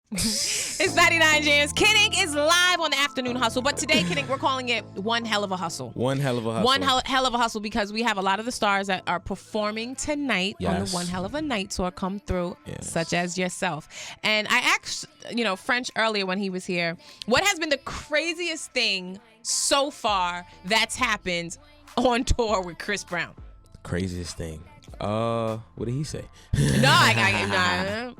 It's 99 Jams. Kid Ink is live on the Afternoon Hustle, but today, Kid Ink, we're calling it One Hell of a Hustle. One hell of a hustle. One hell of a hustle because we have a lot of the stars that are performing tonight on the One Hell of a Night tour come through, such as yourself. And I asked, French earlier when he was here, what has been the craziest thing so far that's happened on tour with Chris Brown? Craziest thing. What did he say? I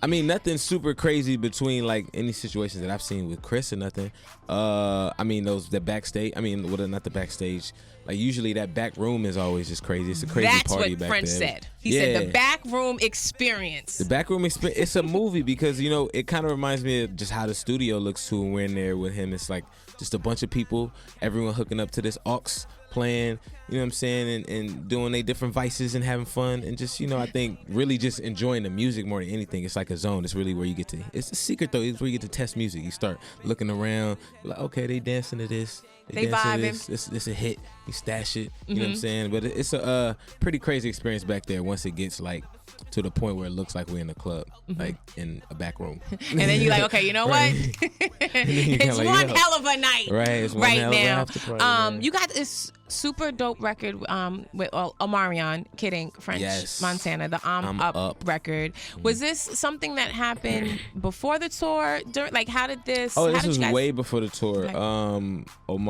nothing super crazy between like any situations that I've seen with Chris or nothing. The backstage. Not the backstage. Like usually that back room is always just crazy. It's a crazy party back there. That's what French said. He said the back room experience. The back room experience. It's a movie because it kind of reminds me of just how the studio looks too. When we're in there with him, it's like just a bunch of people, everyone hooking up to this aux playing, you know what I'm saying, and doing their different vices and having fun and just, I think really just enjoying the music more than anything. It's like a zone. It's really where you get to, it's a secret though, it's where you get to test music. You start looking around, like, okay, they dancing to this. They vibing. This a hit. You stash it. You know what I'm saying? But it's a pretty crazy experience back there once it gets like to the point where it looks like we're in a club, like in a back room. And then you're like, okay, you know what? It's like, one hell of a night. Right. It's one hell now. Of a party, you got this super dope record with Omarion, Kid Ink, French Montana, the I'm Up record. Was this something that happened before the tour? Like, how did this? This was way before the tour. Okay.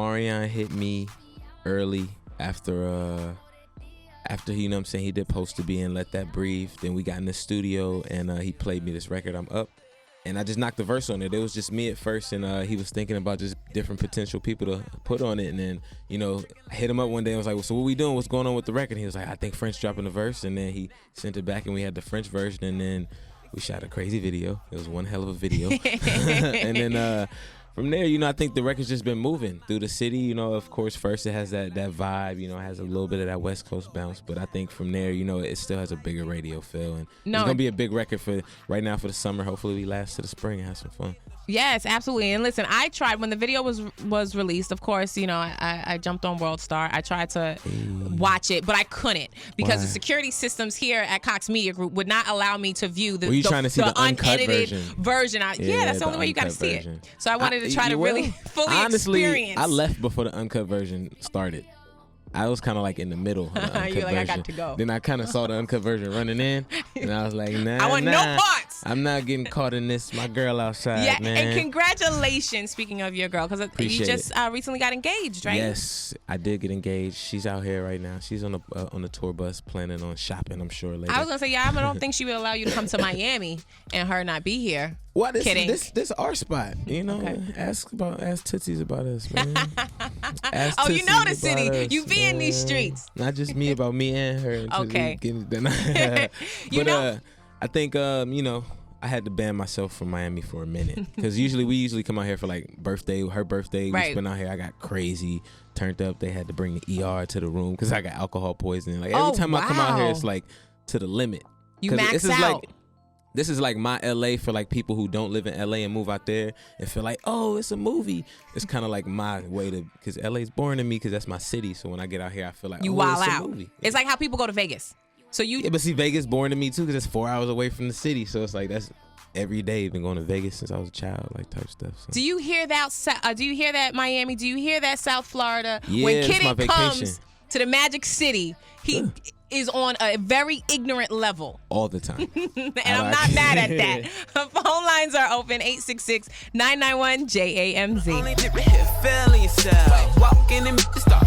Omarion hit me early after he, he did Post to Be and Let That Breathe. Then we got in the studio and he played me this record, I'm Up. And I just knocked the verse on it. It was just me at first, and he was thinking about just different potential people to put on it. And then, I hit him up one day. I was like, well, so what we doing? What's going on with the record? And he was like, I think French dropping the verse. And then he sent it back, and we had the French version. And then we shot a crazy video. It was one hell of a video. And then from there, I think the record's just been moving through the city. Of course, first it has that vibe, it has a little bit of that West Coast bounce. But I think from there, it still has a bigger radio feel. And it's going to be a big record for right now for the summer. Hopefully we last to the spring and have some fun. Yes, absolutely. And listen, I tried when the video was released. Of course, I jumped on World Star. I tried to watch it, but I couldn't because the security systems here at Cox Media Group would not allow me to view the unedited version. That's the only way you got to see it. So I wanted to try to really fully experience. I left before the uncut version started. I was kind of like in the middle of the uncut You're like, version. I got to go. Then I kind of saw the uncut version running in, and I was like, nah, I want no parts. I'm not getting caught in this. My girl outside, man. And congratulations, speaking of your girl, because you just recently got engaged, right? Yes, I did get engaged. She's out here right now. She's on the tour bus planning on shopping, I'm sure, later. I was going to say, I don't think she would allow you to come to Miami and her not be here. What is this our spot? Okay. Ask Tootsies about us, man. You know the city. Us, you be in these streets. Not just me, about me and her. Okay. I think I had to ban myself from Miami for a minute because we come out here for like her birthday. Right. We spent out here. I got crazy, turned up. They had to bring the ER to the room because I got alcohol poisoning. Like every time I come out here, it's like to the limit. You max out. This is like my LA for like people who don't live in LA and move out there and feel like, oh, it's a movie. It's kind of like my way to, because LA's boring to me because that's my city. So when I get out here, I feel like, you wild out. A movie. It's like how people go to Vegas. So but see, Vegas boring to me too because it's 4 hours away from the city. So it's like that's every day. I've been going to Vegas since I was a child, like type stuff. So. Do you hear that? Do you hear that Miami? Do you hear that South Florida? Yeah, when Kid Ink comes to the Magic City, he is on a very ignorant level. All the time. And I'm not mad at that. Phone lines are open, 866-991-JAMZ.